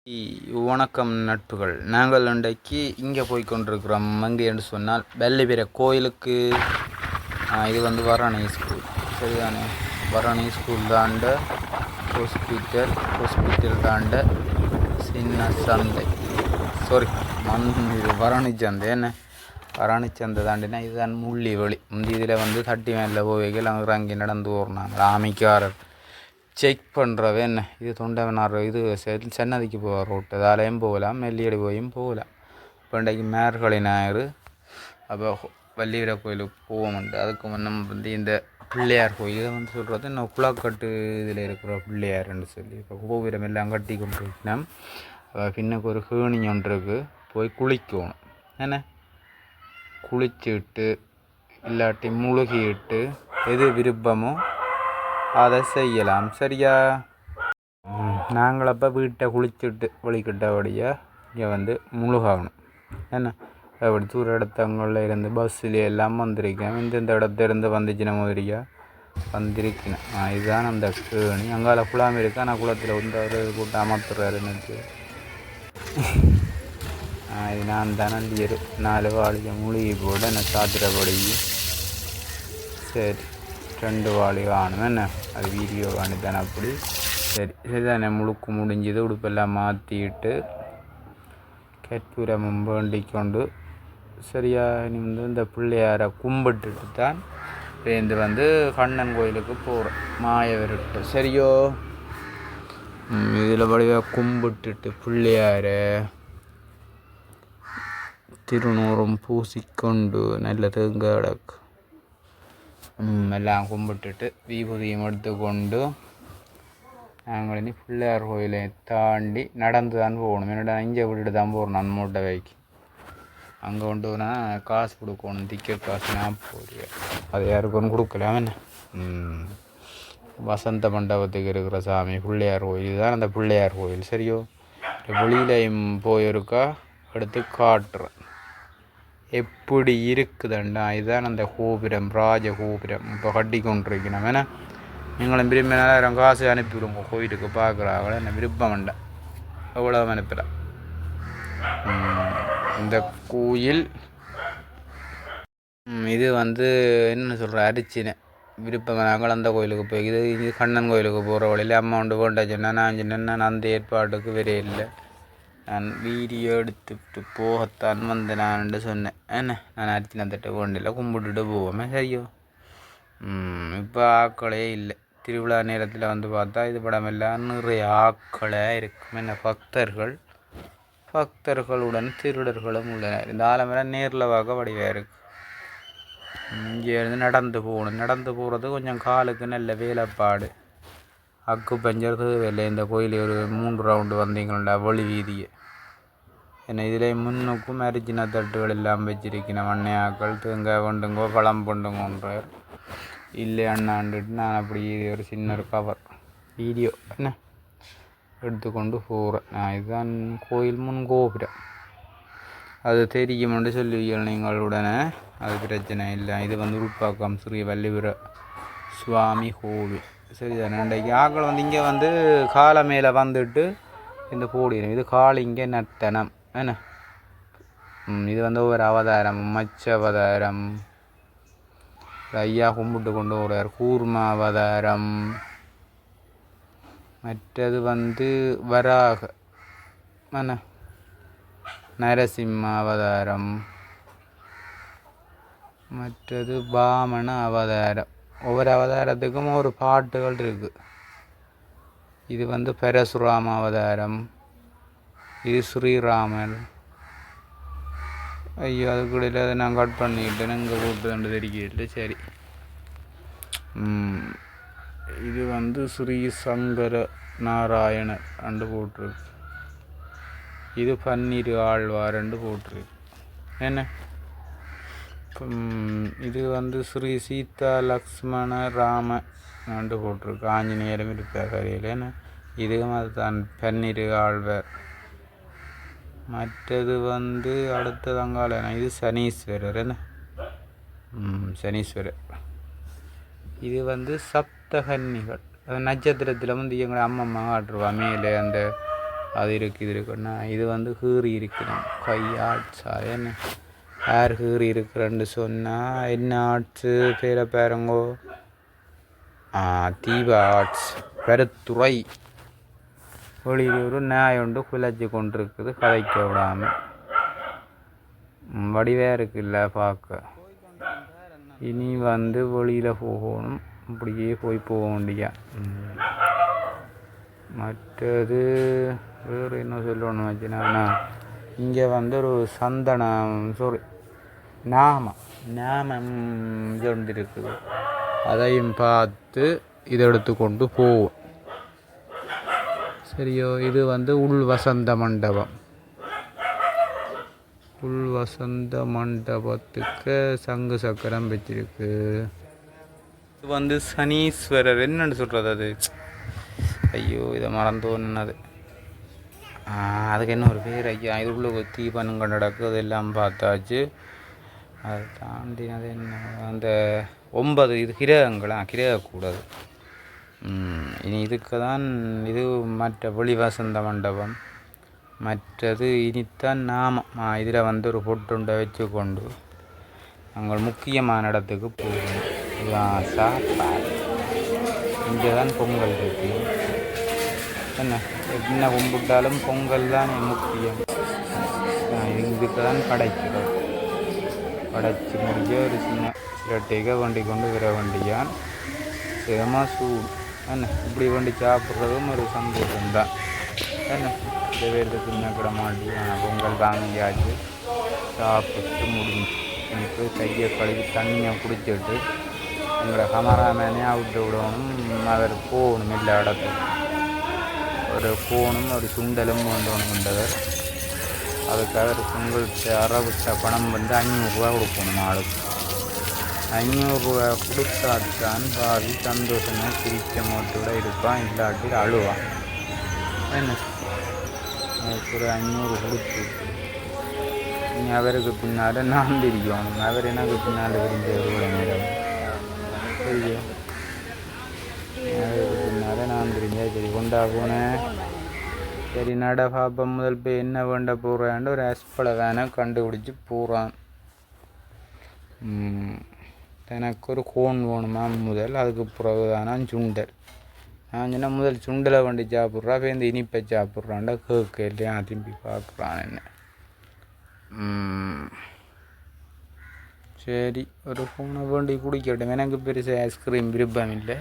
வணக்கம் நட்புகள். நாங்கள் இன்றைக்கு இங்கே போய் கொண்டிருக்கிறோம். எங்கே என்று சொன்னால் வெள்ளிபிற கோயிலுக்கு. இது வந்து வரணி ஸ்கூல், சரிதானே? வரணி ஸ்கூல் தாண்ட ஹாஸ்பிட்டல் தாண்ட சின்ன சந்தை, சாரி இது வரணி சந்தை. என்ன வரணி சந்தை தாண்டினா இதுதான் முள்ளி வழி. இதில் வந்து தட்டி மேலே போய்கள் அங்கே இறங்கி நடந்து போகிறாங்க ஆமிக்காரர் செக் பண்ணுறவ. என்ன இது தொண்டவனார் இது சென்னதிக்கு போகிற ரோட்டு, அதாலையும் போகலாம், மெல்லியடி போயும் போகலாம். இப்போ இன்றைக்கு மேற்கொலை ஞாயிறு. அப்போ வள்ளிவீர கோயிலுக்கு போவோம்ண்டு. அதுக்கு முன்னம் வந்து இந்த பிள்ளையார் கோயில் இதை வந்து சொல்கிறது இன்னும் குளக்கட்டு இதில் இருக்கிற பிள்ளையார்ன்னு சொல்லி இப்போ கோபுரம் எல்லாம் கட்டி கொண்டு இருக்கணும். பின்னுக்கு ஒரு கேணி ஒன்று இருக்குது, போய் குளிக்கணும். என்ன குளிச்சுட்டு இல்லாட்டி முழுகிட்டு எது விருப்பமோ அதை செய்யலாம், சரியா? நாங்கள் அப்போ வீட்டை குளிச்சுட்டு வழிகிட்டபடியாக இங்கே வந்து முழுகாகணும். என்ன அப்படி தூர இடத்தங்களில் இருந்து பஸ்ஸில் எல்லாம் வந்திருக்கேன். இந்த இடத்துலேருந்து வந்துச்சுன மாதிரியா வந்திருக்கேன். இதுதான் அந்த கேணி. அங்கால குளம் இருக்கு, ஆனால் குளத்தில் வந்து அவர் கூட்ட அமர்த்துறாருன்னு. இது நான் தானே 4 வாளியை மூழ்கி போட என்ன சாத்திரப்படி. சரி 2 வாளி காணும். என்ன அது வீடியோ காணித்தானே அப்படி. சரிதானே? முழுக்கு முடிஞ்சது. உடுப்பெல்லாம் மாற்றிட்டு கற்பூரமும் வேண்டிக்கொண்டு சரியா நீ வந்து இந்த பிள்ளையாரை கும்பிட்டுட்டு தான் பேருந்து வந்து கண்ணன் கோயிலுக்கு போகிறோம், மாயவர்கிட்ட, சரியோ? இதில் வடிவாக கும்பிட்டுட்டு பிள்ளையாரை திருநூறும் பூசிக்கொண்டு நல்ல தேங்காய் எல்லாம் கும்பிட்டுட்டு விபூதியும் எடுத்துக்கொண்டு நாங்கள் இனி பிள்ளையார் கோயிலை தாண்டி நடந்து தான் போகணும். என்னடா இங்கே விட்டுட்டு தான் போகிறோம். நான் மூட்டை வைக்கி அங்கே கொண்டு போனால் காசு கொடுக்கணும், டிக்கெட் காசு 40. அது யாருக்கும் கொடுக்கலாம். என்ன வசந்த மண்டபத்துக்கு இருக்கிற சாமி பிள்ளையார் கோயில் தான் அந்த பிள்ளையார் கோயில், சரியோ? வெளியிலையும் போயிருக்கா எடுத்து காட்டுறேன் எப்படி இருக்குதுண்டா. இதுதான் அந்த கோபுரம், ராஜ கோபுரம். இப்போ கட்டி கொண்டிருக்கணும். ஏன்னா நீங்களும் விரும்பி நேரம் காசு அனுப்பிவிடுங்க கோயிலுக்கு பார்க்குறாங்களே. என்ன விருப்பம் வேண்டாம், எவ்வளோ அனுப்பலாம். இந்த கோயில் இது வந்து என்ன சொல்கிற அரிச்சினை விருப்பம் நாங்கள் அந்த கோயிலுக்கு போய் இது கண்ணன் கோயிலுக்கு போகிற வழியில் அமௌண்ட்டு வேண்ட சொன்னால் நான் சொன்னேன் நான் அந்த ஏற்பாட்டுக்கு வரே இல்லை, நான் வீடியோ எடுத்துட்டு போகத்தான் வந்து நான் சொன்னேன். என்ன நான் அரிச்சினை தட்ட வேண்டியில் கும்பிட்டுட்டு போவோமே, சரியோ? இப்போ ஆக்களே இல்லை. திருவிழா நேரத்தில் வந்து பார்த்தா இது படமெல்லாம் நிறைய ஆக்களே இருக்கும். என்ன பக்தர்களுடன் திருடர்களும் உள்ளனர். இந்த ஆலமெல்லாம் நேரில் பார்க்க வடிவாக இருக்குது. இங்கேருந்து நடந்து போகணும். நடந்து போகிறது கொஞ்சம் காலுக்கு நல்ல வேலைப்பாடு. அக்கு பஞ்சர் தேவையில்லை. இந்த கோயிலை ஒரு 3 ரவுண்டு வந்தீங்களா வழி வீதியை. ஏன்னா இதில் முன்னுக்கும் அரிச்சின தட்டுகள் எல்லாம் வச்சிருக்கணும். மண்ணையாக்கள் தேங்காய் கொண்டுங்கோ பழம் கொண்டுங்கோன்றார் இல்லை அண்ணாண்டுட்டு நான் அப்படி ஒரு சின்ன ஒரு கவர் வீடியோ என்ன எடுத்துக்கொண்டு போகிறேன். இதுதான் கோயில் முன் கோபுரம். அது தெரியுமென்று சொல்லுவீர்கள் நீங்கள் உடனே, அது பிரச்சனை இல்லை. இது வந்து உள்பாக்கம் ஸ்ரீ வள்ளிபுர சுவாமி கோவில், சரிதானே? இன்றைக்கு ஆக்கள் வந்து இங்கே வந்து காலை மேலே வந்துட்டு இந்த போடிடும். இது காளிங்க நர்த்தனம். என்ன இது வந்து ஒவ்வொரு அவதாரம், மச்ச அவதாரம், ஐயா கும்பிட்டு கொண்டு போகிறார், கூர்ம அவதாரம், மற்றது வந்து வராக என்ன நரசிம்ம அவதாரம், மற்றது பாமன அவதாரம். ஒவ்வொரு அவதாரத்துக்கும் ஒரு பாட்டுகள் இருக்குது. இது வந்து பரசுராம அவதாரம், இது ஸ்ரீராமன். ஐயோ அதுக்குள்ள அதை நான் கட் பண்ணிக்கிட்டேன், இங்கே போட்டு தெரிவிக்கிட்டு. சரி இது வந்து ஸ்ரீ சங்கர நாராயணர் அண்டு போட்டிருக்கு. இது 12 ஆழ்வார்ண்டு போட்டிருக்கு. என்ன இது வந்து ஸ்ரீ சீதா லக்ஷ்மண ராம அண்டு போட்டிருக்கு. ஆஞ்சநேயரும் இருப்பார் கரையில். என்ன இதுவும் அதுதான் 12 ஆழ்வார். மற்றது வந்து அடுத்த தங்கால இது சனீஸ்வரர். என்ன சனீஸ்வரர். இது வந்து சப்தகன்னிகள். அது நட்சத்திரத்தில் வந்து எங்களை அம்மம்மா காட்டுருவா மேலே அந்த அது இருக்குது இது இருக்குன்னா இது வந்து கீறி இருக்கணும் கை ஆர்ட்ஸா என்ன யார் கீறி இருக்கிறேன்னு சொன்னால் என்ன ஆர்ட்ஸு பேரை பாருங்கோ தீபா ஆர்ட்ஸ் பெருத்துறை வெளியில் ஒரு நாய் ஒன்று குலைச்சி கொண்டிருக்குது கதைக்க விடாமல் வடிவாக இருக்குல்ல பார்க்க. இனி வந்து வெளியில் போகணும் அப்படியே போக வேண்டியா. மற்றது வேறு என்ன சொல்லணும் வச்சுனா இங்கே வந்து ஒரு சந்தனம் நாமம் இது ஒன்று இருக்குது அதையும் பார்த்து இதை எடுத்து கொண்டு போவோம் சரியோ. இது வந்து உள் வசந்த மண்டபத்துக்கு சங்கு சக்கரம் வச்சிருக்கு. இது வந்து சனீஸ்வரர் என்னன்னு சொல்கிறது அது ஐயோ இதை மறந்தோன்னது அதுக்கு என்ன ஒரு பேர் ஐயா இதுக்குள்ளே தீபனுங்க நடக்குது எல்லாம் பார்த்தாச்சு. அதை தாண்டினது என்ன அந்த 9 இது கிரகக்கூடாது. இனி இதுக்கு தான் இது மற்ற வெளி வசந்த மண்டபம். மற்றது இனித்தான் நாமம் இதில் வந்து ஒரு பொட்டுண்டை வச்சு கொண்டு நாங்கள் முக்கியமான இடத்துக்கு போகணும். இதுதான் சாப்பாடு. இங்கே தான் பொங்கல் இருக்குது என்ன கும்பிட்டாலும் பொங்கல் தான் முக்கியம். இதுக்கு தான் படைக்கிறோம். படைச்சி முடிஞ்ச ஒரு சில டேக வண்டி கொண்டு வர வண்டியான் சேமா சூடு என்ன இப்படி வண்டி சாப்பிட்றதும் ஒரு சந்தோஷம் தான் என்ன வேறு சின்ன மாட்டி பொங்கல் வாங்கியாச்சு சாப்பிட்டு முடிஞ்சு இப்போ கையை கழுவி தண்ணியை குடிச்சிட்டு எங்களோட கமராமேனே அவுட்டு விடணும். அவர் போகணும் இல்லை இடத்துக்கு ஒரு போனும் ஒரு சுண்டலும் கொண்டவர். அதுக்காக ஒரு சுண்டலுக்கு அறவிட்ட பணம் வந்து 500 ரூபா கொடுக்கணும் ஆளுக்கு. 500 ரூபா கொடுத்தாத்தான் பாவி சந்தோஷமாக சிரிச்ச மோட்டோட இருப்பான் இல்லாட்டி அழுவான் என்ன. அதுக்கு ஒரு 500 கொடுத்து நீ அவருக்கு பின்னால் நான் திரிக்கணும். அவர் எனக்கு பின்னால் விரிஞ்சவர் நேரம் சரியா. அவருக்கு பின்னால் நான் தெரிஞ்சா சரி கொண்டா போனேன். சரி நட பாப்பம் முதல் போய் என்ன வேண்ட போகிறான்னு ஒரு ஆஸ்பலை வேனை கண்டுபிடிச்சி போகிறான். எனக்கு ஒரு கோன் வேணுமா முதல் அதுக்கு பிறகு தானா சுண்டல். நான் சொன்னால் முதல் சுண்டலை வண்டி சாப்பிட்றா இப்போ இந்த இனிப்பை சாப்பிட்றான்டா கேட்க இல்லையா திரும்பி பார்க்குறான் என்ன. சரி ஒரு ஃபோனை வேண்டி குடிக்கட்டும். எனக்கு பெருசு ஐஸ்கிரீம் விருப்பம் இல்லை.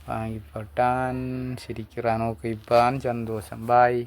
வாங்கி போட்டான் சிரிக்கிறான் ஓகே இப்பான் சந்தோஷம் பாய்.